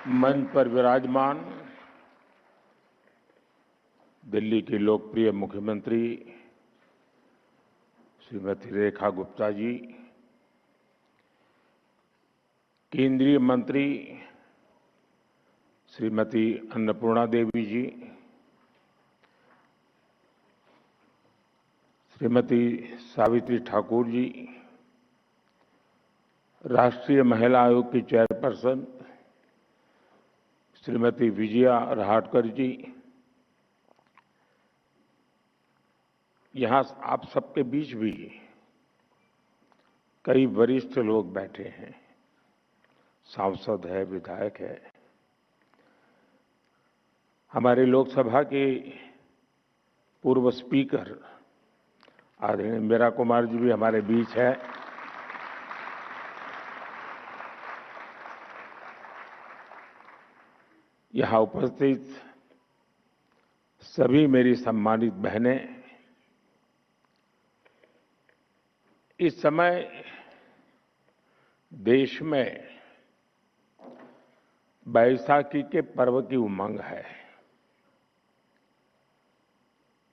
मंच पर विराजमान दिल्ली की लोकप्रिय मुख्यमंत्री श्रीमती रेखा गुप्ता जी, केंद्रीय मंत्री श्रीमती अन्नपूर्णा देवी जी, श्रीमती सावित्री ठाकुर जी, राष्ट्रीय महिला आयोग की चेयरपर्सन श्रीमती विजया रहाटकर जी, यहाँ आप सबके बीच भी कई वरिष्ठ लोग बैठे हैं, सांसद है, विधायक है। हमारे लोकसभा के पूर्व स्पीकर आदरणीय मीरा कुमार जी भी हमारे बीच है। यहाँ उपस्थित सभी मेरी सम्मानित बहनें, इस समय देश में बैसाखी के पर्व की उमंग है।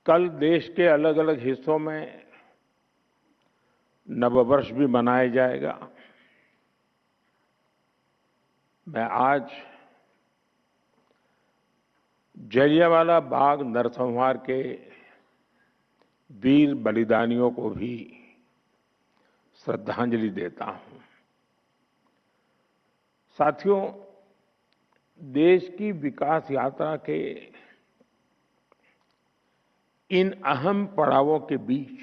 कल देश के अलग अलग हिस्सों में नववर्ष भी मनाया जाएगा। मैं आज जलियांवाला बाग नरसंहार के वीर बलिदानियों को भी श्रद्धांजलि देता हूं। साथियों, देश की विकास यात्रा के इन अहम पड़ावों के बीच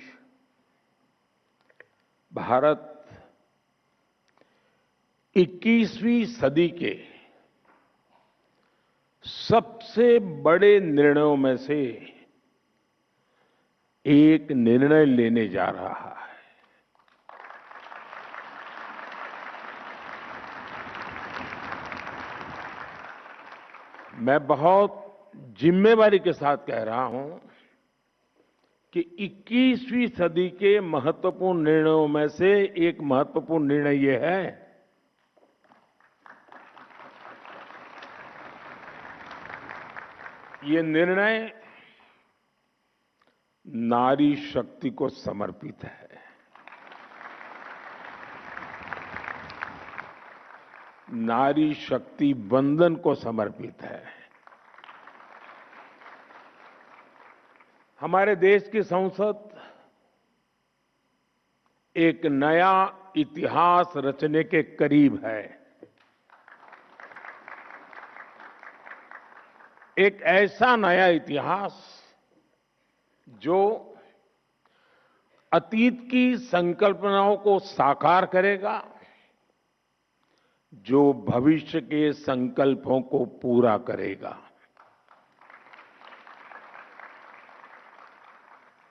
भारत 21वीं सदी के सबसे बड़े निर्णयों में से एक निर्णय लेने जा रहा है। मैं बहुत जिम्मेवारी के साथ कह रहा हूं कि 21वीं सदी के महत्वपूर्ण निर्णयों में से एक महत्वपूर्ण निर्णय ये है ये निर्णय नारी शक्ति को समर्पित है। नारी शक्ति वंदन को समर्पित है। हमारे देश की संसद एक नया इतिहास रचने के करीब है। एक ऐसा नया इतिहास जो अतीत की संकल्पनाओं को साकार करेगा, जो भविष्य के संकल्पों को पूरा करेगा।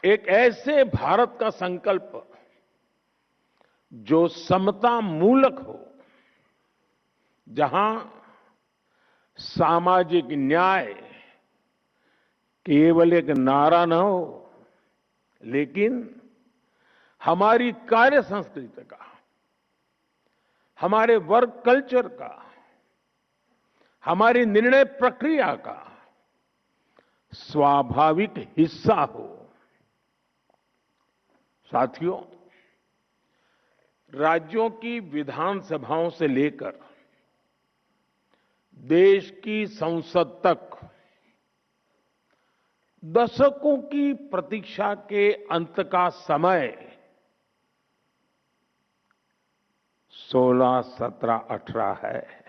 एक ऐसे भारत का संकल्प जो समता मूलक हो, जहां सामाजिक न्याय केवल एक नारा न हो, लेकिन हमारी कार्य संस्कृति का, हमारे वर्क कल्चर का, हमारी निर्णय प्रक्रिया का स्वाभाविक हिस्सा हो। साथियों, राज्यों की विधानसभाओं से लेकर देश की संसद तक दशकों की प्रतीक्षा के अंत का समय 16, 17, 18 है।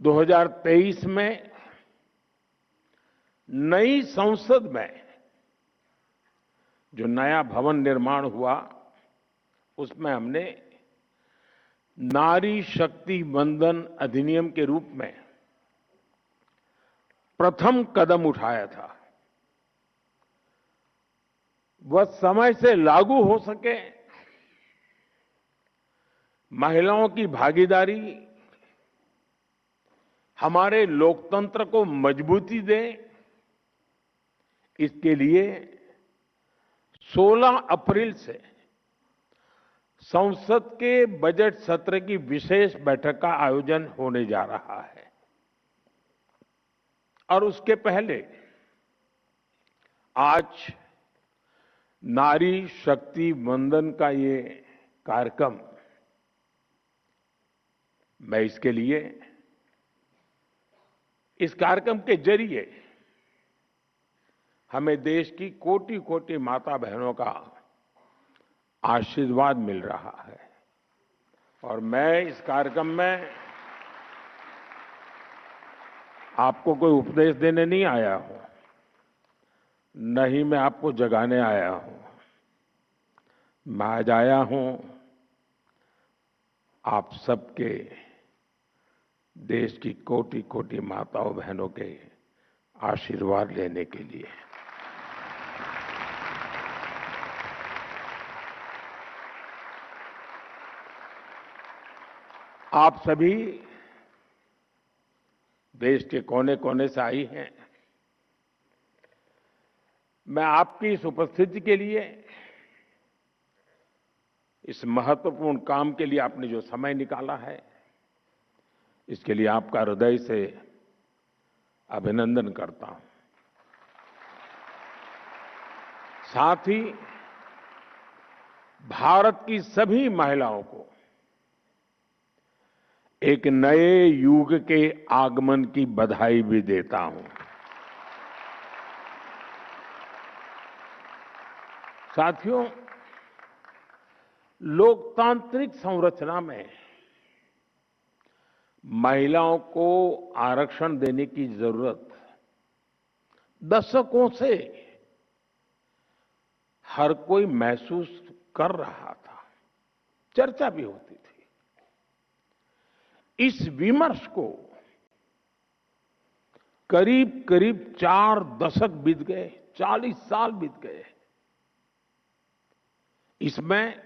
दो 2023 में नई संसद में जो नया भवन निर्माण हुआ, उसमें हमने नारी शक्ति वंदन अधिनियम के रूप में प्रथम कदम उठाया था। वह समय से लागू हो सके, महिलाओं की भागीदारी हमारे लोकतंत्र को मजबूती दे, इसके लिए 16 अप्रैल से संसद के बजट सत्र की विशेष बैठक का आयोजन होने जा रहा है और उसके पहले आज नारी शक्ति वंदन का ये कार्यक्रम, मैं इसके लिए इस कार्यक्रम के जरिए हमें देश की कोटि कोटि माता बहनों का आशीर्वाद मिल रहा है और मैं इस कार्यक्रम में आपको कोई उपदेश देने नहीं आया हूं, न ही मैं आपको जगाने आया हूं। मैं आज आया हूं आप सबके, देश की कोटि कोटि माताओं बहनों के आशीर्वाद लेने के लिए। आप सभी देश के कोने कोने से आई हैं। मैं आपकी इस उपस्थिति के लिए, इस महत्वपूर्ण काम के लिए आपने जो समय निकाला है, इसके लिए आपका हृदय से अभिनंदन करता हूं। साथ ही भारत की सभी महिलाओं को एक नए युग के आगमन की बधाई भी देता हूं। साथियों, लोकतांत्रिक संरचना में महिलाओं को आरक्षण देने की जरूरत दशकों से हर कोई महसूस कर रहा था, चर्चा भी होती थी। इस विमर्श को करीब करीब 4 दशक बीत गए, 40 साल बीत गए। इसमें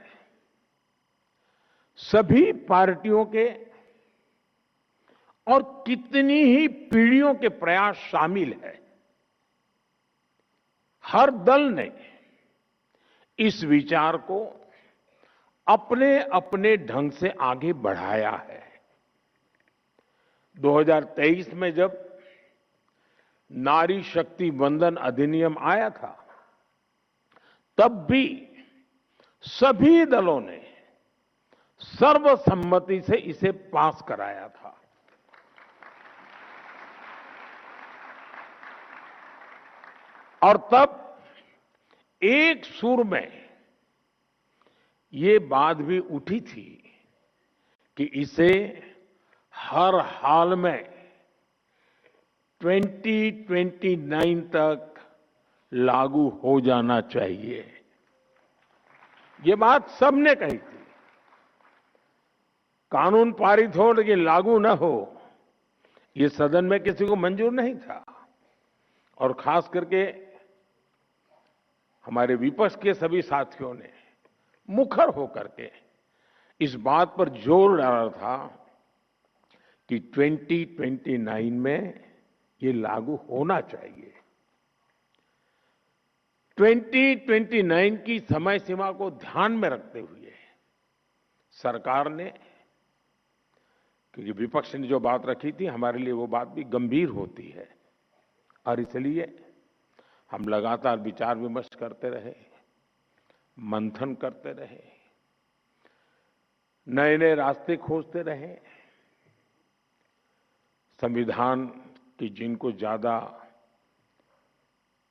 सभी पार्टियों के और कितनी ही पीढ़ियों के प्रयास शामिल है। हर दल ने इस विचार को अपने अपने ढंग से आगे बढ़ाया है। 2023 में जब नारी शक्ति वंदन अधिनियम आया था, तब भी सभी दलों ने सर्वसम्मति से इसे पास कराया था। और तब एक सुर में ये बात भी उठी थी कि इसे हर हाल में 2029 तक लागू हो जाना चाहिए। ये बात सबने कही थी। कानून पारित हो लेकिन लागू न हो, ये सदन में किसी को मंजूर नहीं था। और खास करके हमारे विपक्ष के सभी साथियों ने मुखर होकर के इस बात पर जोर डाला था कि 2029 में ये लागू होना चाहिए। 2029 की समय सीमा को ध्यान में रखते हुए सरकार ने, क्योंकि विपक्ष ने जो बात रखी थी हमारे लिए वो बात भी गंभीर होती है, और इसलिए हम लगातार विचार विमर्श करते रहे, मंथन करते रहे, नए नए रास्ते खोजते रहे। संविधान की जिनको ज्यादा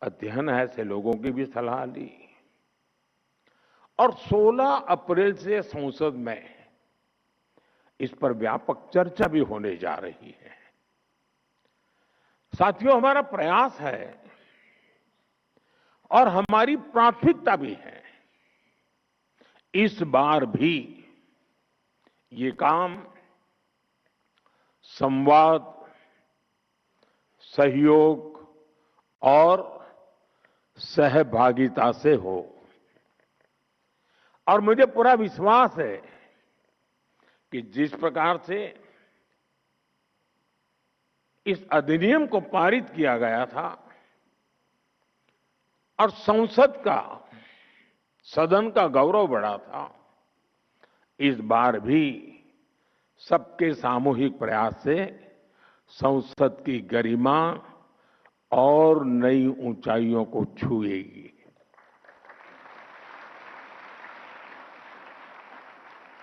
अध्ययन है ऐसे लोगों की भी सलाह ली और 16 अप्रैल से संसद में इस पर व्यापक चर्चा भी होने जा रही है। साथियों, हमारा प्रयास है और हमारी प्राथमिकता भी है, इस बार भी ये काम संवाद, सहयोग और सहभागिता से हो। और मुझे पूरा विश्वास है कि जिस प्रकार से इस अधिनियम को पारित किया गया था और संसद का सदन का गौरव बढ़ा था। इस बार भी सबके सामूहिक प्रयास से संसद की गरिमा और नई ऊंचाइयों को छुएगी।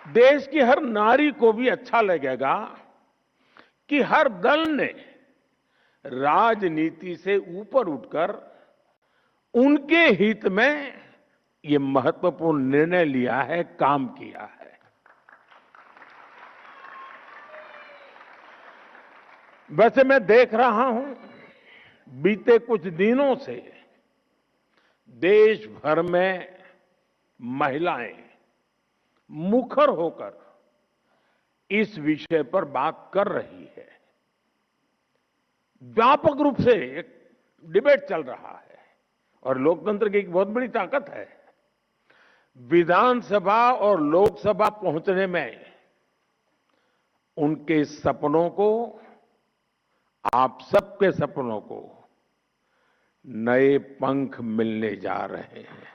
देश की हर नारी को भी अच्छा लगेगा कि हर दल ने राजनीति से ऊपर उठकर उनके हित में ये महत्वपूर्ण निर्णय लिया है, काम किया है। वैसे मैं देख रहा हूं, बीते कुछ दिनों से देश भर में महिलाएं मुखर होकर इस विषय पर बात कर रही है। व्यापक रूप से एक डिबेट चल रहा है और लोकतंत्र की एक बहुत बड़ी ताकत है। विधानसभा और लोकसभा पहुंचने में उनके सपनों को, आप सबके सपनों को नए पंख मिलने जा रहे हैं।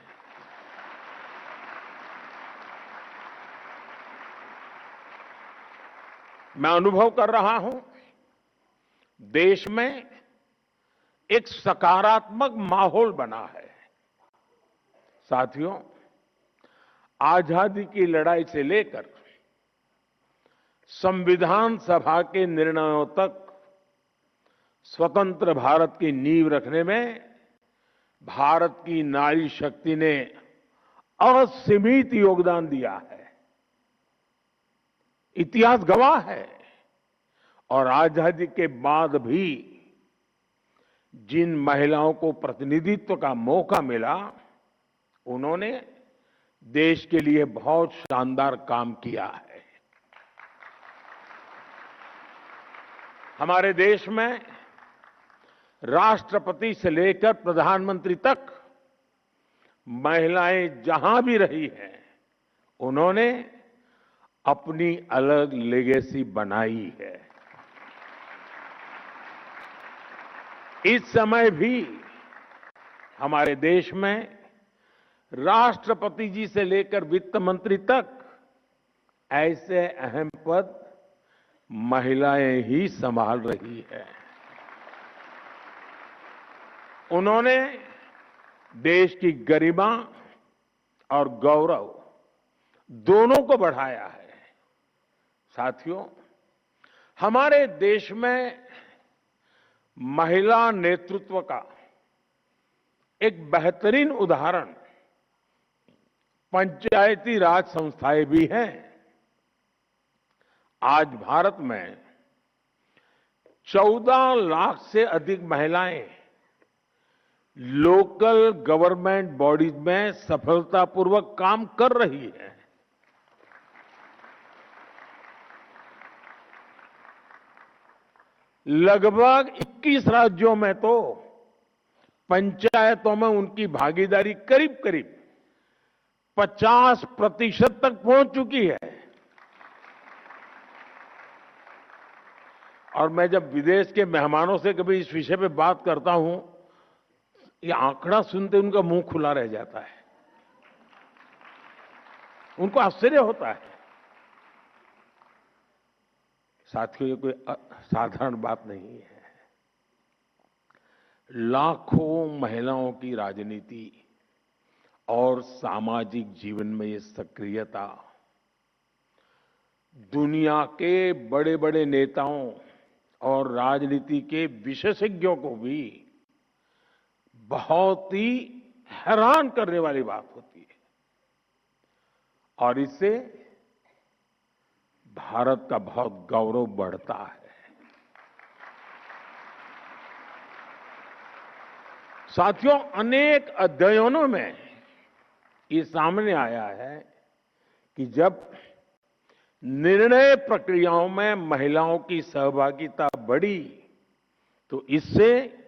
मैं अनुभव कर रहा हूं, देश में एक सकारात्मक माहौल बना है। साथियों, आजादी की लड़ाई से लेकर संविधान सभा के निर्णयों तक स्वतंत्र भारत की नींव रखने में भारत की नारी शक्ति ने असीमित योगदान दिया है। इतिहास गवाह है। और आजादी के बाद भी जिन महिलाओं को प्रतिनिधित्व का मौका मिला, उन्होंने देश के लिए बहुत शानदार काम किया है। हमारे देश में राष्ट्रपति से लेकर प्रधानमंत्री तक महिलाएं जहां भी रही हैं, उन्होंने अपनी अलग लेगेसी बनाई है। इस समय भी हमारे देश में राष्ट्रपति जी से लेकर वित्त मंत्री तक ऐसे अहम पद महिलाएं ही संभाल रही है। उन्होंने देश की गरिमा और गौरव दोनों को बढ़ाया है। साथियों, हमारे देश में महिला नेतृत्व का एक बेहतरीन उदाहरण पंचायती राज संस्थाएं भी हैं। आज भारत में 14 लाख से अधिक महिलाएं लोकल गवर्नमेंट बॉडीज में सफलतापूर्वक काम कर रही है। लगभग 21 राज्यों में तो पंचायतों में उनकी भागीदारी करीब करीब 50% तक पहुंच चुकी है। और मैं जब विदेश के मेहमानों से कभी इस विषय पे बात करता हूं, ये आंकड़ा सुनते उनका मुंह खुला रह जाता है। उनको आश्चर्य होता है। साथियों, ये कोई साधारण बात नहीं है। लाखों महिलाओं की राजनीति और सामाजिक जीवन में ये सक्रियता दुनिया के बड़े बड़े नेताओं और राजनीति के विशेषज्ञों को भी बहुत ही हैरान करने वाली बात होती है। और इससे भारत का बहुत गौरव बढ़ता है। साथियों, अनेक अध्ययनों में ये सामने आया है कि जब निर्णय प्रक्रियाओं में महिलाओं की सहभागिता बढ़ी, तो इससे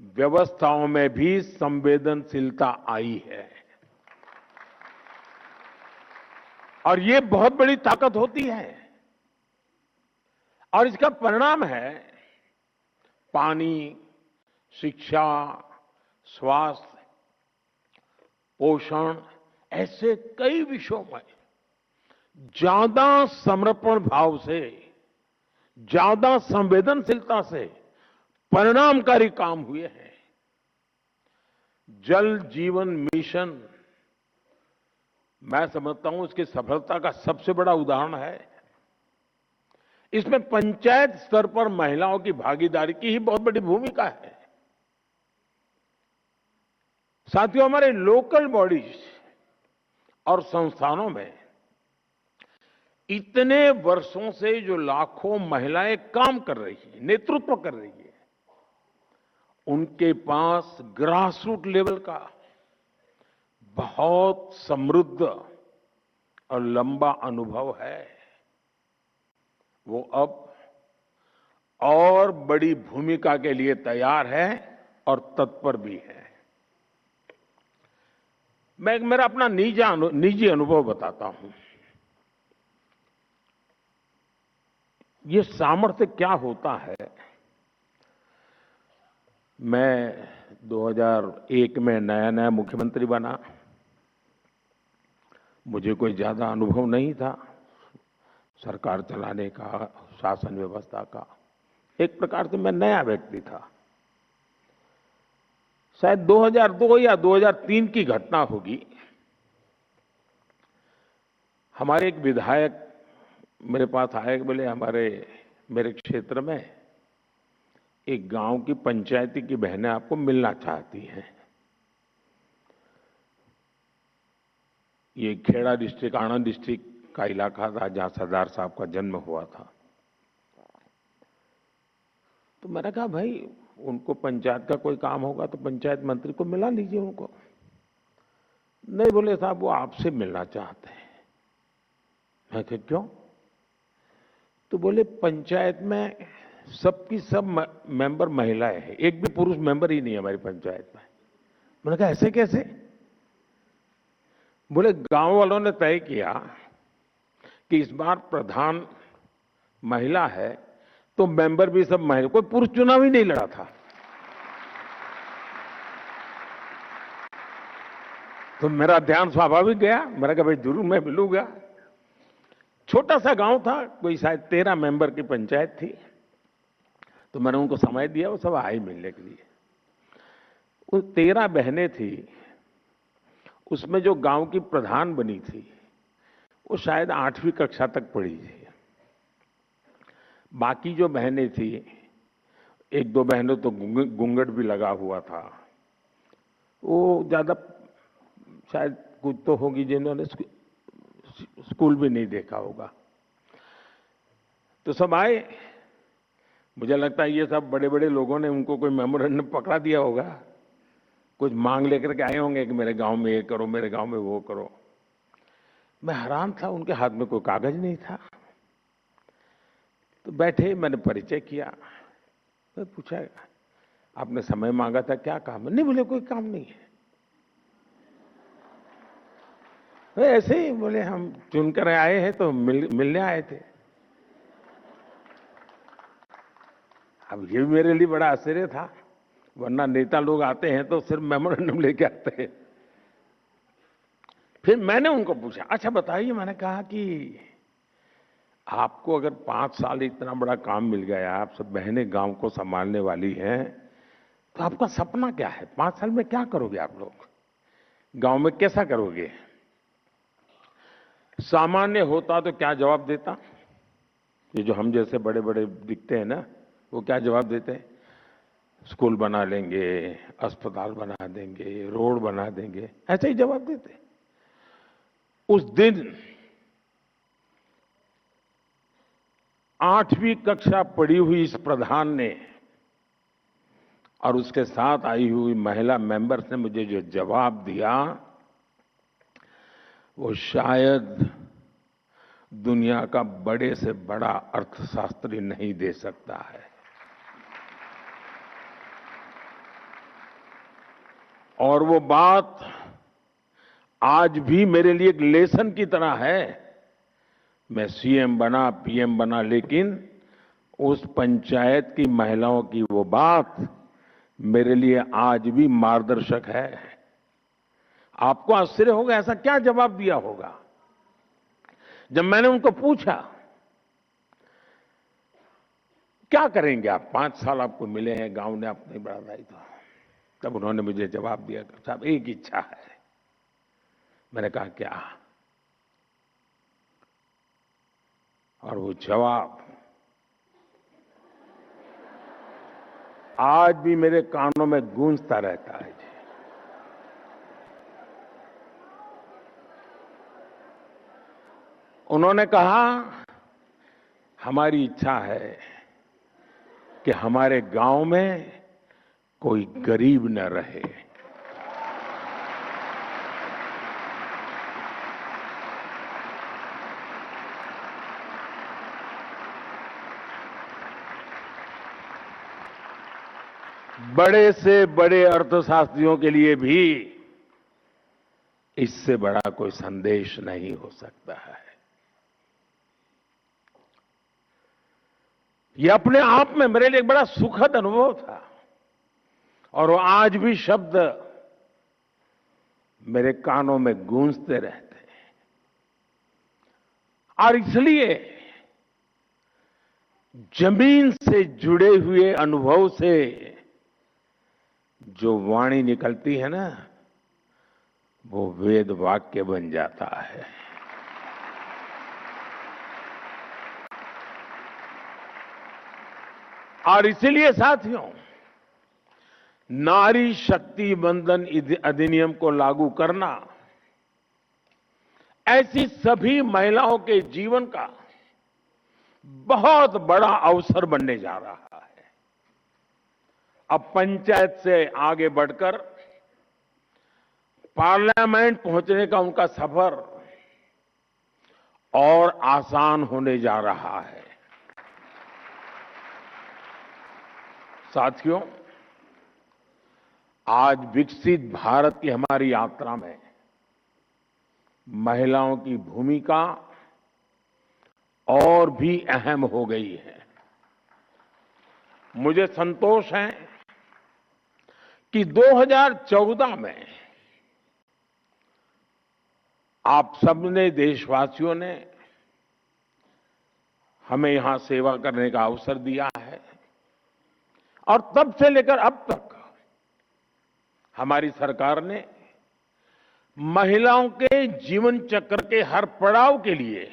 व्यवस्थाओं में भी संवेदनशीलता आई है। और ये बहुत बड़ी ताकत होती है। और इसका परिणाम है पानी, शिक्षा, स्वास्थ्य, पोषण ऐसे कई विषयों में ज्यादा समर्पण भाव से, ज्यादा संवेदनशीलता से परिणामकारी काम हुए हैं। जल जीवन मिशन, मैं समझता हूं इसकी सफलता का सबसे बड़ा उदाहरण है। इसमें पंचायत स्तर पर महिलाओं की भागीदारी की ही बहुत बड़ी भूमिका है। साथियों, हमारे लोकल बॉडीज और संस्थानों में इतने वर्षों से जो लाखों महिलाएं काम कर रही हैं, नेतृत्व कर रही है, उनके पास ग्रास रूट लेवल का बहुत समृद्ध और लंबा अनुभव है। वो अब और बड़ी भूमिका के लिए तैयार है और तत्पर भी है। मैं मेरा अपना निजी अनुभव बताता हूं। ये सामर्थ्य क्या होता है। मैं 2001 में नया नया मुख्यमंत्री बना। मुझे कोई ज्यादा अनुभव नहीं था सरकार चलाने का, शासन व्यवस्था का। एक प्रकार से मैं नया व्यक्ति था। शायद 2002 या 2003 की घटना होगी। हमारे एक विधायक मेरे पास आए, बोले मेरे क्षेत्र में एक गांव की पंचायती की बहनें आपको मिलना चाहती हैं। ये खेड़ा डिस्ट्रिक्ट, आणंद डिस्ट्रिक्ट का इलाका था जहां सरदार साहब का जन्म हुआ था। तो मैंने कहा भाई उनको पंचायत का कोई काम होगा तो पंचायत मंत्री को मिला लीजिए उनको। नहीं, बोले साहब वो आपसे मिलना चाहते हैं। मैं कहा क्यों? तो बोले पंचायत में सबकी सब मेंबर महिलाएं हैं, एक भी पुरुष मेंबर ही नहीं है हमारी पंचायत में। मैंने कहा ऐसे कैसे? बोले गांव वालों ने तय किया कि इस बार प्रधान महिला है तो मेंबर भी सब महिला, कोई पुरुष चुनाव ही नहीं लड़ा था। तो मेरा ध्यान स्वाभाविक गया। मैंने कहा भाई जरूर मैं मिलूंगा। छोटा सा गांव था, कोई शायद 13 मेंबर की पंचायत थी। तो मैंने उनको समय दिया, वो सब आए मिलने के लिए। वो 13 बहनें थी, उसमें जो गांव की प्रधान बनी थी वो शायद 8वीं कक्षा तक पढ़ी थी। बाकी जो बहनें थी, एक दो बहनों तो घूंघट भी लगा हुआ था। वो ज्यादा शायद कुछ तो होगी जिन्होंने स्कूल भी नहीं देखा होगा। तो सब आए। मुझे लगता है ये सब बड़े बड़े लोगों ने उनको कोई मेमोरेंडम पकड़ा दिया होगा, कुछ मांग लेकर के आए होंगे कि मेरे गांव में ये करो, मेरे गांव में वो करो। मैं हैरान था, उनके हाथ में कोई कागज नहीं था। तो बैठे, मैंने परिचय किया। मैं पूछा आपने समय मांगा था, क्या काम है? नहीं, बोले कोई काम नहीं है। ऐसे ही बोले हम चुनकर आए हैं तो मिलने आए थे। अब ये भी मेरे लिए बड़ा आश्चर्य था, वरना नेता लोग आते हैं तो सिर्फ मेमोरेंडम लेके आते हैं। फिर मैंने उनको पूछा, अच्छा बताइए, मैंने कहा कि आपको अगर 5 साल इतना बड़ा काम मिल गया, आप सब बहनें गांव को संभालने वाली हैं, तो आपका सपना क्या है? 5 साल में क्या करोगे आप लोग? गांव में कैसा करोगे? सामान्य होता तो क्या जवाब देता? ये जो हम जैसे बड़े बड़े दिखते हैं ना, वो क्या जवाब देते हैं? स्कूल बना लेंगे, अस्पताल बना देंगे, रोड बना देंगे, ऐसे ही जवाब देते। उस दिन 8वीं कक्षा पढ़ी हुई इस प्रधान ने और उसके साथ आई हुई महिला मेंबर्स ने मुझे जो जवाब दिया, वो शायद दुनिया का बड़े से बड़ा अर्थशास्त्री नहीं दे सकता है। और वो बात आज भी मेरे लिए एक लेसन की तरह है। मैं सीएम बना, पीएम बना, लेकिन उस पंचायत की महिलाओं की वो बात मेरे लिए आज भी मार्गदर्शक है। आपको आश्चर्य होगा ऐसा क्या जवाब दिया होगा। जब मैंने उनको पूछा क्या करेंगे आप, 5 साल आपको मिले हैं, गांव ने आपने बढ़ाई, तो तब उन्होंने मुझे जवाब दिया साहब एक इच्छा है। मैंने कहा क्या, और वो जवाब आज भी मेरे कानों में गूंजता रहता है। उन्होंने कहा हमारी इच्छा है कि हमारे गांव में कोई गरीब न रहे। बड़े से बड़े अर्थशास्त्रियों के लिए भी इससे बड़ा कोई संदेश नहीं हो सकता है। यह अपने आप में मेरे लिए एक बड़ा सुखद अनुभव था और वो आज भी शब्द मेरे कानों में गूंजते रहते हैं। और इसलिए जमीन से जुड़े हुए अनुभव से जो वाणी निकलती है ना, वो वेद वाक्य बन जाता है। और इसीलिए साथियों, नारी शक्ति बंधन अधिनियम को लागू करना ऐसी सभी महिलाओं के जीवन का बहुत बड़ा अवसर बनने जा रहा है। अब पंचायत से आगे बढ़कर पार्लियामेंट पहुंचने का उनका सफर और आसान होने जा रहा है। साथियों, आज विकसित भारत की हमारी यात्रा में महिलाओं की भूमिका और भी अहम हो गई है। मुझे संतोष है कि 2014 में आप सबने, देशवासियों ने हमें यहां सेवा करने का अवसर दिया है और तब से लेकर अब तक हमारी सरकार ने महिलाओं के जीवन चक्र के हर पड़ाव के लिए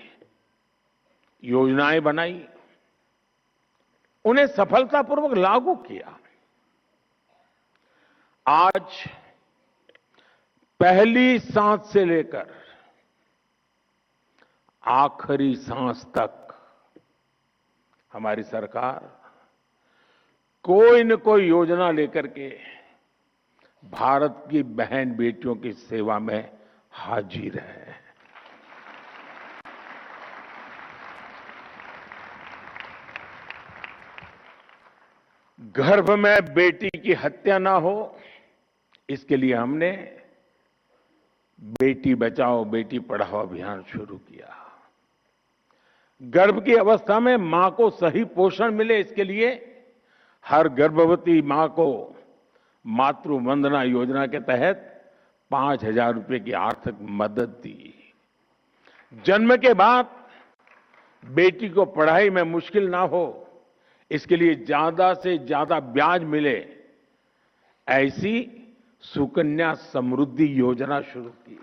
योजनाएं बनाई, उन्हें सफलतापूर्वक लागू किया। आज पहली सांस से लेकर आखिरी सांस तक हमारी सरकार कोई न कोई योजना लेकर के भारत की बहन बेटियों की सेवा में हाजिर है। गर्भ में बेटी की हत्या ना हो, इसके लिए हमने बेटी बचाओ बेटी पढ़ाओ अभियान शुरू किया। गर्भ की अवस्था में मां को सही पोषण मिले, इसके लिए हर गर्भवती मां को मातृ वंदना योजना के तहत 5,000 रुपए की आर्थिक मदद दी। जन्म के बाद बेटी को पढ़ाई में मुश्किल ना हो, इसके लिए ज्यादा से ज्यादा ब्याज मिले, ऐसी सुकन्या समृद्धि योजना शुरू की।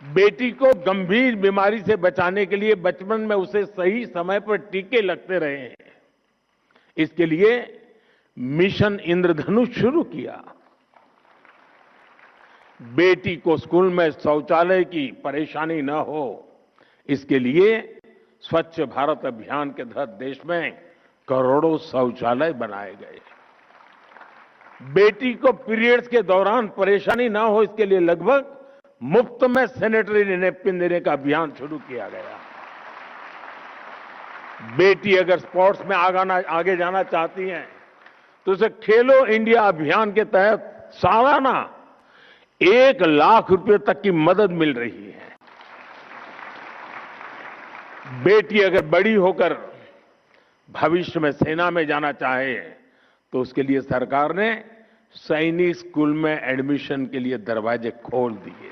बेटी को गंभीर बीमारी से बचाने के लिए बचपन में उसे सही समय पर टीके लगते रहे हैं, इसके लिए मिशन इंद्रधनुष शुरू किया। बेटी को स्कूल में शौचालय की परेशानी न हो, इसके लिए स्वच्छ भारत अभियान के तहत देश में करोड़ों शौचालय बनाए गए। बेटी को पीरियड्स के दौरान परेशानी ना हो, इसके लिए लगभग मुफ्त में सैनिटरी नैपकिन देने का अभियान शुरू किया गया। बेटी अगर स्पोर्ट्स में आगे जाना चाहती हैं तो उसे खेलो इंडिया अभियान के तहत सालाना 1 लाख रुपए तक की मदद मिल रही है। बेटी अगर बड़ी होकर भविष्य में सेना में जाना चाहे तो उसके लिए सरकार ने सैनिक स्कूल में एडमिशन के लिए दरवाजे खोल दिए,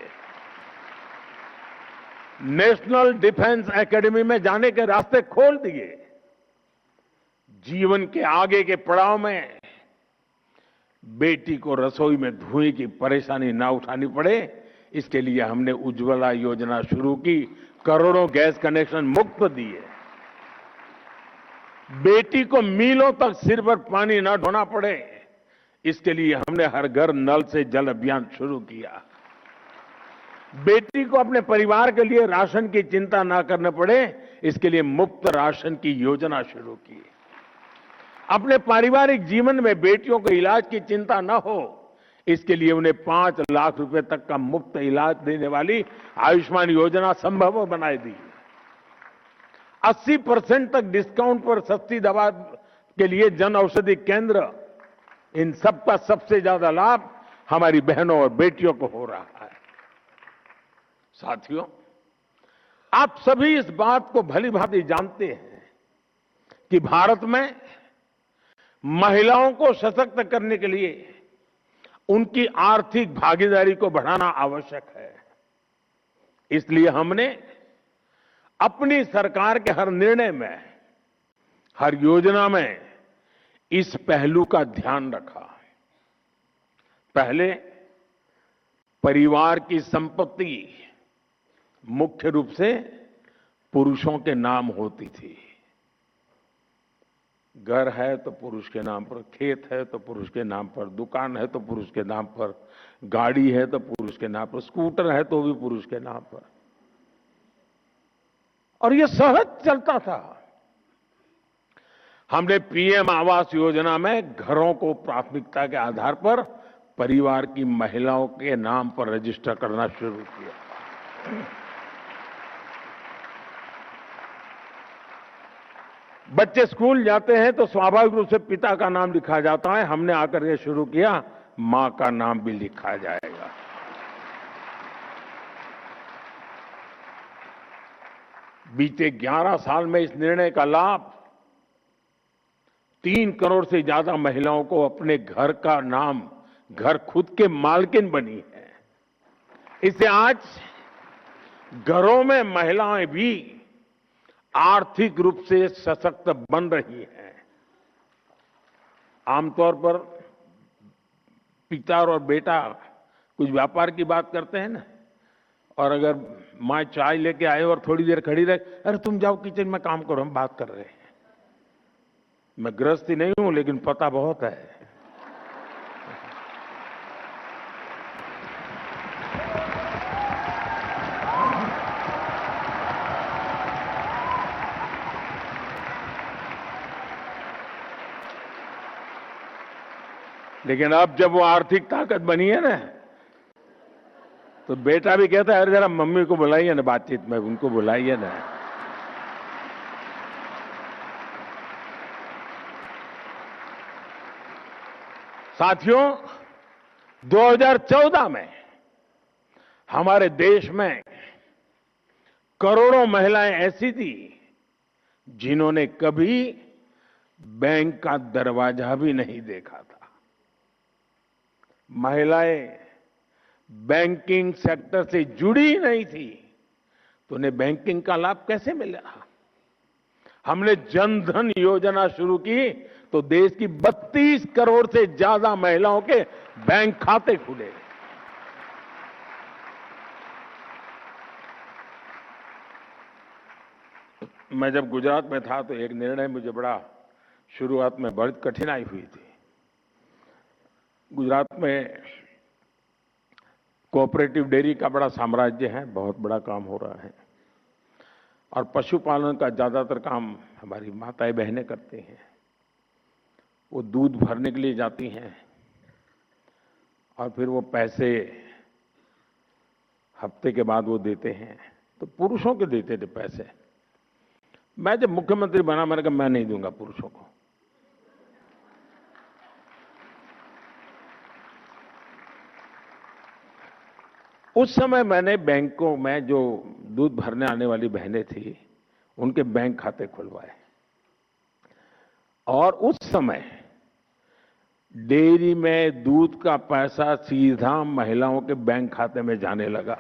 नेशनल डिफेंस एकेडमी में जाने के रास्ते खोल दिए। जीवन के आगे के पड़ाव में बेटी को रसोई में धुएं की परेशानी ना उठानी पड़े, इसके लिए हमने उज्ज्वला योजना शुरू की, करोड़ों गैस कनेक्शन मुफ्त दिए। बेटी को मीलों तक सिर पर पानी ना ढोना पड़े, इसके लिए हमने हर घर नल से जल अभियान शुरू किया। बेटी को अपने परिवार के लिए राशन की चिंता ना करने पड़े, इसके लिए मुफ्त राशन की योजना शुरू की। अपने पारिवारिक जीवन में बेटियों को इलाज की चिंता न हो, इसके लिए उन्हें 5 लाख रुपए तक का मुफ्त इलाज देने वाली आयुष्मान योजना संभव बनाई दी। 80% तक डिस्काउंट पर सस्ती दवा के लिए जन औषधि केंद्र, इन सब का सबसे ज्यादा लाभ हमारी बहनों और बेटियों को हो रहा है। साथियों, आप सभी इस बात को भली भांति जानते हैं कि भारत में महिलाओं को सशक्त करने के लिए उनकी आर्थिक भागीदारी को बढ़ाना आवश्यक है। इसलिए हमने अपनी सरकार के हर निर्णय में, हर योजना में इस पहलू का ध्यान रखा। पहले परिवार की संपत्ति मुख्य रूप से पुरुषों के नाम होती थी। घर है तो पुरुष के नाम पर, खेत है तो पुरुष के नाम पर, दुकान है तो पुरुष के नाम पर, गाड़ी है तो पुरुष के नाम पर, स्कूटर है तो भी पुरुष के नाम पर, और यह सहज चलता था। हमने पीएम आवास योजना में घरों को प्राथमिकता के आधार पर परिवार की महिलाओं के नाम पर रजिस्टर करना शुरू किया। बच्चे स्कूल जाते हैं तो स्वाभाविक रूप से पिता का नाम लिखा जाता है। हमने आकर के शुरू किया, मां का नाम भी लिखा जाएगा। बीते 11 साल में इस निर्णय का लाभ 3 करोड़ से ज्यादा महिलाओं को अपने घर का नाम, घर खुद के मालकिन बनी है। इससे आज घरों में महिलाएं भी आर्थिक रूप से सशक्त बन रही हैं। आमतौर पर पिता और बेटा कुछ व्यापार की बात करते हैं ना, और अगर माँ चाय लेके आए और थोड़ी देर खड़ी रहे, अरे तुम जाओ किचन में काम करो, हम बात कर रहे हैं। मैं गृहस्थी नहीं हूं, लेकिन पता बहुत है। लेकिन अब जब वो आर्थिक ताकत बनी है ना, तो बेटा भी कहता है, अरे जरा मम्मी को बुलाइए ना बातचीत में, उनको बुलाइए ना। साथियों, 2014 में हमारे देश में करोड़ों महिलाएं ऐसी थी जिन्होंने कभी बैंक का दरवाजा भी नहीं देखा था। महिलाएं बैंकिंग सेक्टर से जुड़ी ही नहीं थी, तो उन्हें बैंकिंग का लाभ कैसे मिला? हमने जन धन योजना शुरू की तो देश की 32 करोड़ से ज्यादा महिलाओं के बैंक खाते खुले। मैं जब गुजरात में था तो एक निर्णय मुझे बड़ा शुरुआत में बड़ी कठिनाई हुई थी। गुजरात में कोऑपरेटिव डेयरी का बड़ा साम्राज्य है, बहुत बड़ा काम हो रहा है, और पशुपालन का ज्यादातर काम हमारी माताएं बहनें करती हैं। वो दूध भरने के लिए जाती हैं और फिर वो पैसे हफ्ते के बाद वो देते हैं, तो पुरुषों के देते थे पैसे। मैं जब मुख्यमंत्री बना, मैंने कहा मैं नहीं दूंगा पुरुषों को। उस समय मैंने बैंकों में जो दूध भरने आने वाली बहनें थी, उनके बैंक खाते खुलवाए, और उस समय डेयरी में दूध का पैसा सीधा महिलाओं के बैंक खाते में जाने लगा।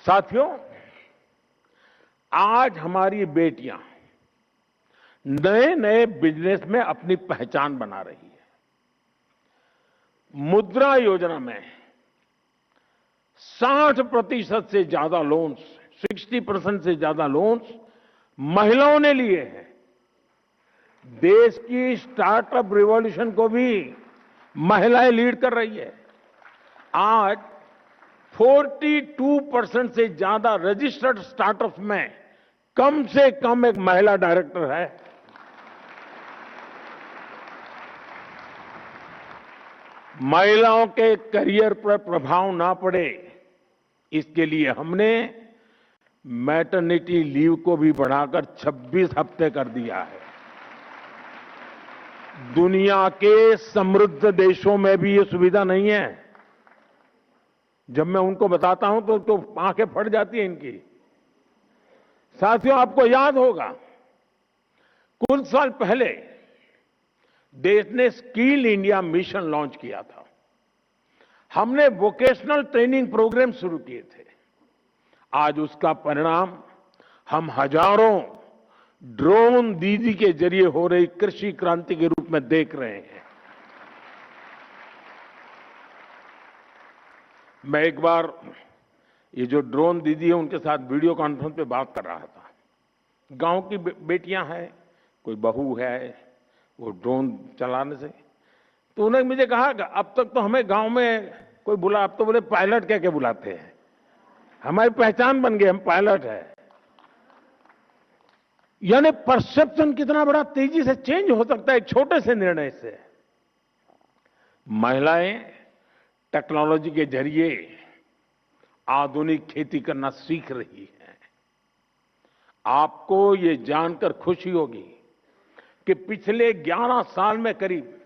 साथियों, आज हमारी बेटियां नए नए बिजनेस में अपनी पहचान बना रही है। मुद्रा योजना में 60% से ज्यादा लोन्स, 60% से ज्यादा लोन्स महिलाओं ने लिए हैं। देश की स्टार्टअप रिवॉल्यूशन को भी महिलाएं लीड कर रही है। आज 42% से ज्यादा रजिस्टर्ड स्टार्टअप्स में कम से कम एक महिला डायरेक्टर है। महिलाओं के करियर पर प्रभाव ना पड़े, इसके लिए हमने मैटरनिटी लीव को भी बढ़ाकर 26 हफ्ते कर दिया है। दुनिया के समृद्ध देशों में भी ये सुविधा नहीं है। जब मैं उनको बताता हूं तो आंखें फट जाती हैं इनकी। साथियों, आपको याद होगा कुछ साल पहले देश ने स्किल इंडिया मिशन लॉन्च किया था। हमने वोकेशनल ट्रेनिंग प्रोग्राम शुरू किए थे। आज उसका परिणाम हम हजारों ड्रोन दीदी के जरिए हो रही कृषि क्रांति के रूप में देख रहे हैं। मैं एक बार ये जो ड्रोन दीदी है उनके साथ वीडियो कॉन्फ्रेंस पे बात कर रहा था। गांव की बेटियां हैं, कोई बहू है, वो ड्रोन चलाने से, तो उन्होंने मुझे कहा कि अब तक तो हमें गांव में कोई बुला, अब तो बोले पायलट कह के बुलाते हैं, हमारी पहचान बन गई, हम पायलट है। यानी परसेप्शन कितना बड़ा तेजी से चेंज हो सकता है एक छोटे से निर्णय से। महिलाएं टेक्नोलॉजी के जरिए आधुनिक खेती करना सीख रही है। आपको ये जानकर खुशी होगी कि पिछले 11 साल में करीब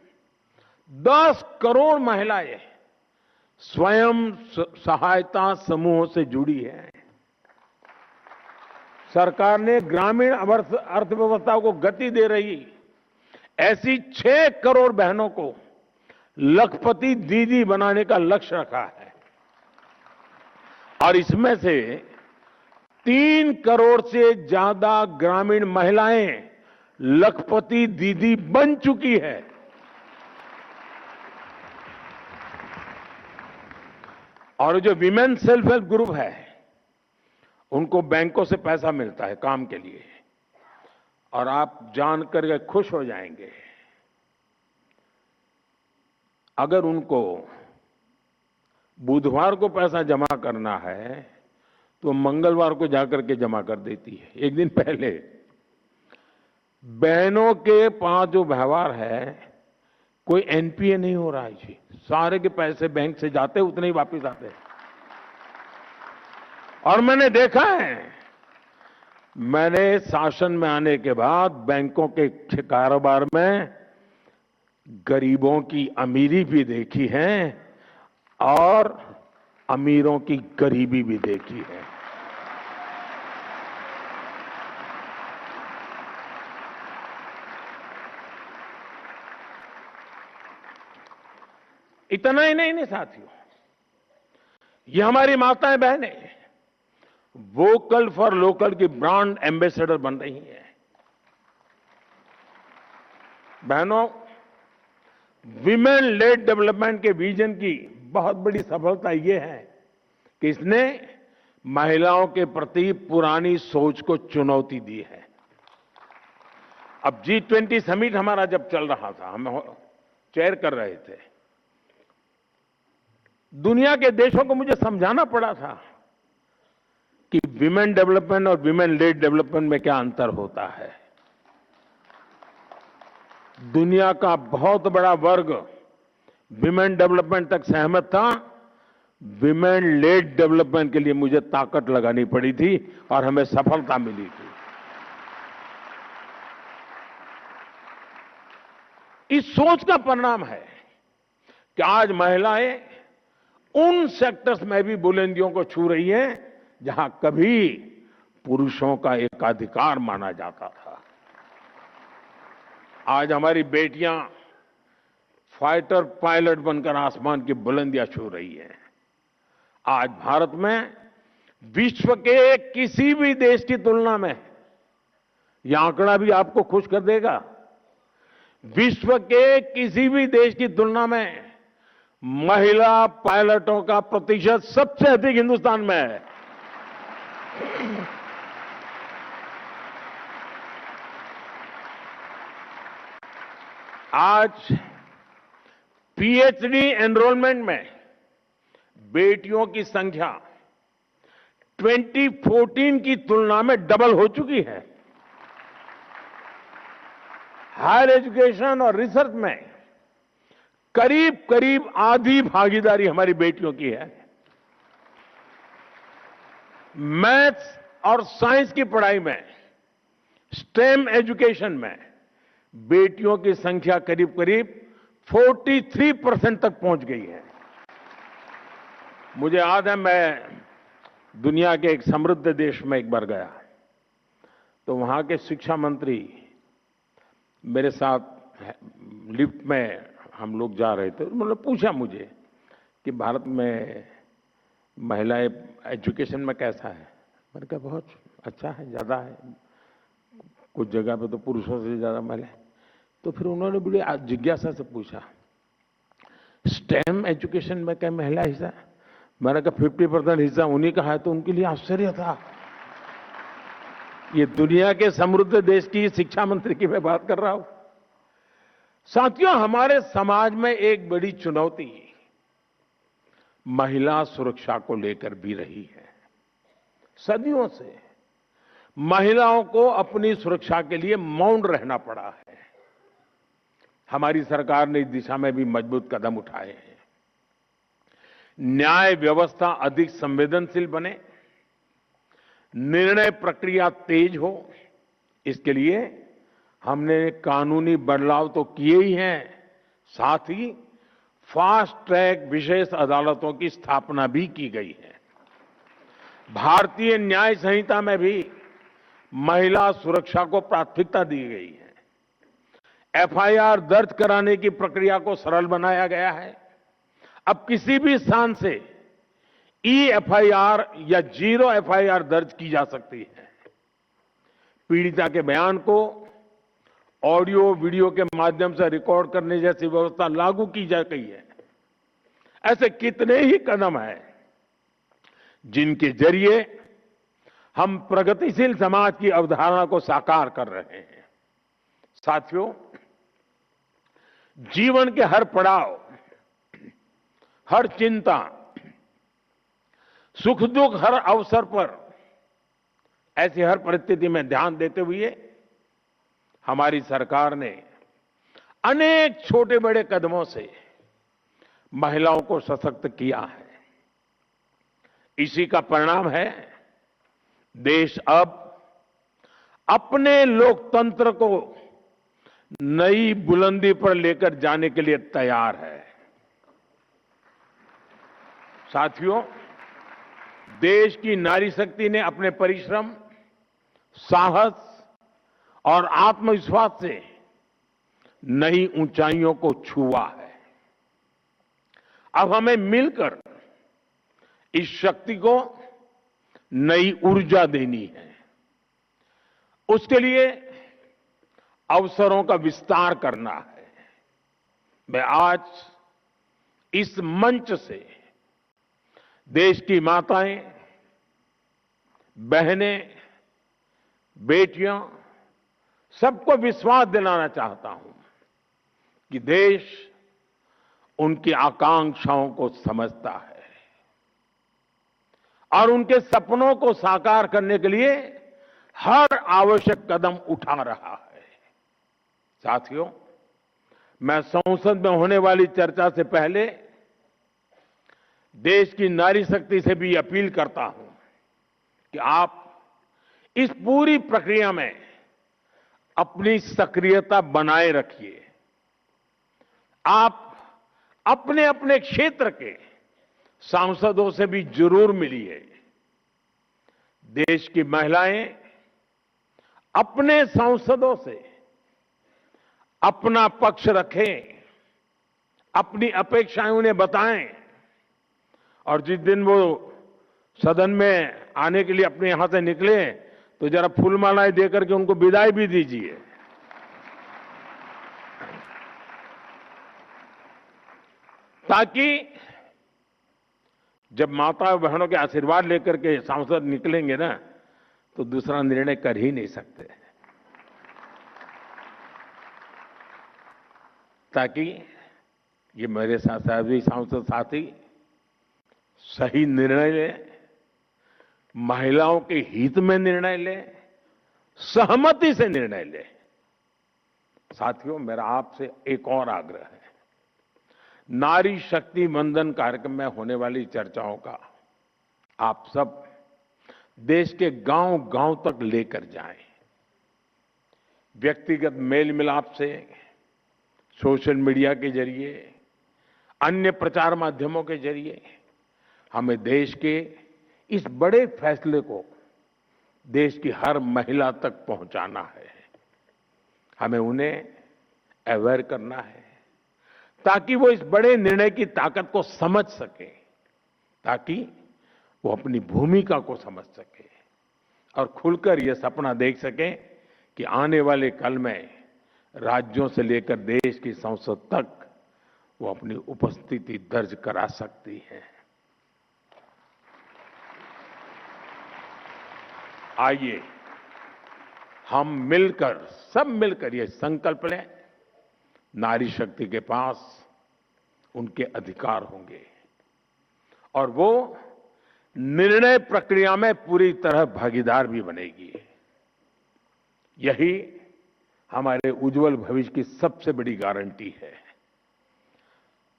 10 करोड़ महिलाएं स्वयं सहायता समूहों से जुड़ी हैं। सरकार ने ग्रामीण अर्थव्यवस्था को गति दे रही ऐसी 6 करोड़ बहनों को लखपति दीदी बनाने का लक्ष्य रखा है और इसमें से 3 करोड़ से ज्यादा ग्रामीण महिलाएं लखपति दीदी बन चुकी है। और जो विमेन सेल्फ हेल्प ग्रुप है उनको बैंकों से पैसा मिलता है काम के लिए, और आप जानकर के खुश हो जाएंगे, अगर उनको बुधवार को पैसा जमा करना है तो मंगलवार को जाकर के जमा कर देती है। एक दिन पहले बहनों के पास जो व्यवहार है, कोई एनपीए नहीं हो रहा है जी, सारे के पैसे बैंक से जाते उतने ही वापस आते हैं। और मैंने देखा है, मैंने शासन में आने के बाद बैंकों के कारोबार में गरीबों की अमीरी भी देखी है और अमीरों की गरीबी भी देखी है। इतना ही नहीं साथियों, ये हमारी माताएं बहनें वोकल फॉर लोकल की ब्रांड एम्बेसडर बन रही हैं। बहनों, विमेन लेड डेवलपमेंट के विजन की बहुत बड़ी सफलता यह है कि इसने महिलाओं के प्रति पुरानी सोच को चुनौती दी है। अब G20 समिट हमारा जब चल रहा था, हम चेयर कर रहे थे, दुनिया के देशों को मुझे समझाना पड़ा था कि विमेन डेवलपमेंट और विमेन लेड डेवलपमेंट में क्या अंतर होता है। दुनिया का बहुत बड़ा वर्ग विमेन डेवलपमेंट तक सहमत था, विमेन लेड डेवलपमेंट के लिए मुझे ताकत लगानी पड़ी थी और हमें सफलता मिली थी। इस सोच का परिणाम है कि आज महिलाएं उन सेक्टर्स में भी बुलंदियों को छू रही हैं जहां कभी पुरुषों का एकाधिकार माना जाता था। आज हमारी बेटियां फाइटर पायलट बनकर आसमान की बुलंदियां छू रही हैं। आज भारत में विश्व के किसी भी देश की तुलना में, यह आंकड़ा भी आपको खुश कर देगा, विश्व के किसी भी देश की तुलना में महिला पायलटों का प्रतिशत सबसे अधिक हिंदुस्तान में है। आज पीएचडी एनरोलमेंट में बेटियों की संख्या 2014 की तुलना में डबल हो चुकी है। हायर एजुकेशन और रिसर्च में करीब करीब आधी भागीदारी हमारी बेटियों की है। मैथ्स और साइंस की पढ़ाई में, स्टेम एजुकेशन में बेटियों की संख्या करीब करीब 43% तक पहुंच गई है। मुझे याद है, मैं दुनिया के एक समृद्ध देश में एक बार गया, तो वहां के शिक्षा मंत्री मेरे साथ लिफ्ट में हम लोग जा रहे थे। मतलब पूछा मुझे कि भारत में महिलाएं एजुकेशन में कैसा है। मैंने कहा बहुत अच्छा है, ज्यादा है, कुछ जगह पे तो पुरुषों से ज्यादा महिलाएं। तो फिर उन्होंने बड़ी जिज्ञासा से पूछा, स्टेम एजुकेशन में क्या महिला हिस्सा? मैंने कहा 50% हिस्सा उन्हीं का है। तो उनके लिए आश्चर्य था। ये दुनिया के समृद्ध देश की शिक्षा मंत्री की मैं बात कर रहा हूं। साथियों, हमारे समाज में एक बड़ी चुनौती महिला सुरक्षा को लेकर भी रही है। सदियों से महिलाओं को अपनी सुरक्षा के लिए मौन रहना पड़ा है। हमारी सरकार ने इस दिशा में भी मजबूत कदम उठाए हैं। न्याय व्यवस्था अधिक संवेदनशील बने, निर्णय प्रक्रिया तेज हो, इसके लिए हमने कानूनी बदलाव तो किए ही हैं, साथ ही फास्ट ट्रैक विशेष अदालतों की स्थापना भी की गई है। भारतीय न्याय संहिता में भी महिला सुरक्षा को प्राथमिकता दी गई है। एफआईआर दर्ज कराने की प्रक्रिया को सरल बनाया गया है। अब किसी भी स्थान से ई-एफआईआर या जीरो एफआईआर दर्ज की जा सकती है। पीड़िता के बयान को ऑडियो वीडियो के माध्यम से रिकॉर्ड करने जैसी व्यवस्था लागू की जा गई है। ऐसे कितने ही कदम हैं जिनके जरिए हम प्रगतिशील समाज की अवधारणा को साकार कर रहे हैं। साथियों, जीवन के हर पड़ाव, हर चिंता, सुख दुख, हर अवसर पर ऐसी हर परिस्थिति में ध्यान देते हुए हमारी सरकार ने अनेक छोटे बड़े कदमों से महिलाओं को सशक्त किया है। इसी का परिणाम है देश अब अपने लोकतंत्र को नई बुलंदी पर लेकर जाने के लिए तैयार है। साथियों, देश की नारी शक्ति ने अपने परिश्रम, साहस और आत्मविश्वास से नई ऊंचाइयों को छुआ है। अब हमें मिलकर इस शक्ति को नई ऊर्जा देनी है। उसके लिए अवसरों का विस्तार करना है। मैं आज इस मंच से देश की माताएं, बहनें, बेटियां, सबको विश्वास दिलाना चाहता हूं कि देश उनकी आकांक्षाओं को समझता है और उनके सपनों को साकार करने के लिए हर आवश्यक कदम उठा रहा है। साथियों, मैं संसद में होने वाली चर्चा से पहले देश की नारी शक्ति से भी अपील करता हूं कि आप इस पूरी प्रक्रिया में अपनी सक्रियता बनाए रखिए। आप अपने अपने क्षेत्र के सांसदों से भी जरूर मिलिए। देश की महिलाएं अपने सांसदों से अपना पक्ष रखें, अपनी अपेक्षाएं उन्हें बताएं और जिस दिन वो सदन में आने के लिए अपने यहां से निकले तो जरा फूलमालाएं देकर के उनको विदाई भी दीजिए। ताकि जब माता बहनों के आशीर्वाद लेकर के सांसद निकलेंगे ना तो दूसरा निर्णय कर ही नहीं सकते, ताकि ये मेरे साथ सभी सांसद साथी सही निर्णय ले, महिलाओं के हित में निर्णय ले, सहमति से निर्णय ले। साथियों, मेरा आपसे एक और आग्रह है, नारी शक्ति वंदन कार्यक्रम में होने वाली चर्चाओं का आप सब देश के गांव-गांव तक लेकर जाएं। व्यक्तिगत मेल मिलाप से, सोशल मीडिया के जरिए, अन्य प्रचार माध्यमों के जरिए हमें देश के इस बड़े फैसले को देश की हर महिला तक पहुंचाना है। हमें उन्हें अवेयर करना है ताकि वो इस बड़े निर्णय की ताकत को समझ सके, ताकि वो अपनी भूमिका को समझ सके और खुलकर ये सपना देख सके कि आने वाले कल में राज्यों से लेकर देश की संसद तक वो अपनी उपस्थिति दर्ज करा सकती है। आइए हम मिलकर, सब मिलकर ये संकल्प लें, नारी शक्ति के पास उनके अधिकार होंगे और वो निर्णय प्रक्रिया में पूरी तरह भागीदार भी बनेगी। यही हमारे उज्जवल भविष्य की सबसे बड़ी गारंटी है।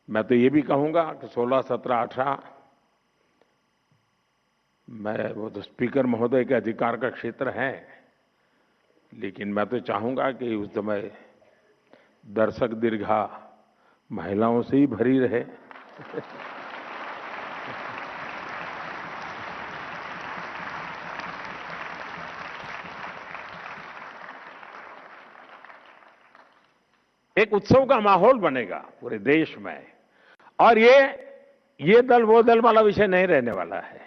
मैं तो ये भी कहूंगा कि 16, 17, 18 मैं वो तो स्पीकर महोदय के अधिकार का क्षेत्र है, लेकिन मैं तो चाहूंगा कि उस समय दर्शक दीर्घा महिलाओं से ही भरी रहे। एक उत्सव का माहौल बनेगा पूरे देश में और ये दल वो दल वाला विषय नहीं रहने वाला है।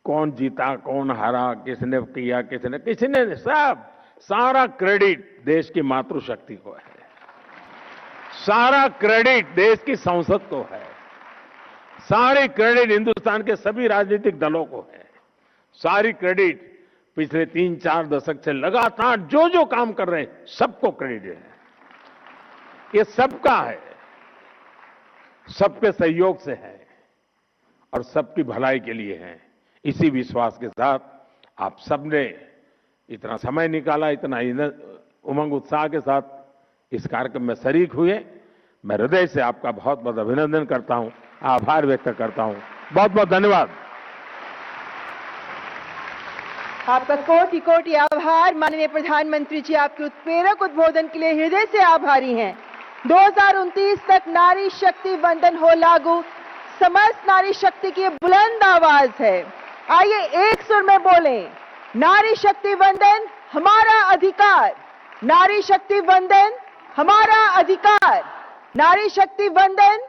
कौन जीता, कौन हारा, किसने किया, किसने सब, सारा क्रेडिट देश की मातृशक्ति को है, सारा क्रेडिट देश की संसद को है, सारी क्रेडिट हिंदुस्तान के सभी राजनीतिक दलों को है, सारी क्रेडिट पिछले 3-4 दशक से लगातार जो जो काम कर रहे हैं सबको क्रेडिट है। ये सबका है, सबके सहयोग से है और सबकी भलाई के लिए है। इसी विश्वास के साथ आप सबने इतना समय निकाला, इतना उमंग उत्साह के साथ इस कार्यक्रम में शरीक हुए। मैं हृदय से आपका बहुत बहुत अभिनंदन करता हूं, आभार व्यक्त करता हूं। बहुत बहुत धन्यवाद। आपका कोटि कोटि आभार माननीय प्रधानमंत्री जी, आपके उत्प्रेरक उद्बोधन के लिए हृदय से आभारी हैं। 2029 तक नारी शक्ति वंदन हो लागू, समस्त नारी शक्ति की बुलंद आवाज है। आइए एक सुर में बोलें, नारी शक्ति वंदन हमारा अधिकार, नारी शक्ति वंदन हमारा अधिकार, नारी शक्ति वंदन।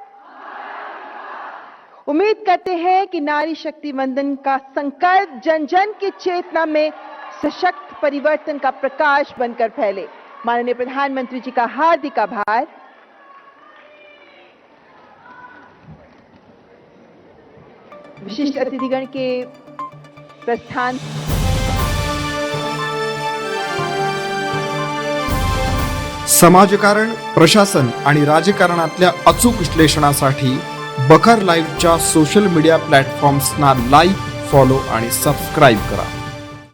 उम्मीद करते हैं कि नारी शक्ति वंदन का संकल्प जन जन की चेतना में सशक्त परिवर्तन का प्रकाश बनकर फैले। माननीय प्रधानमंत्री जी का हार्दिक आभार। विशिष्ट अतिथिगण के प्रस्थान। समाजकारण, प्रशासन आणि राजकारणातल्या अचूक विश्लेषणासाठी बखर लाईव्हच्या सोशल मीडिया प्लॅटफॉर्म्सना लाईक, फॉलो आणि सबस्क्राईब करा।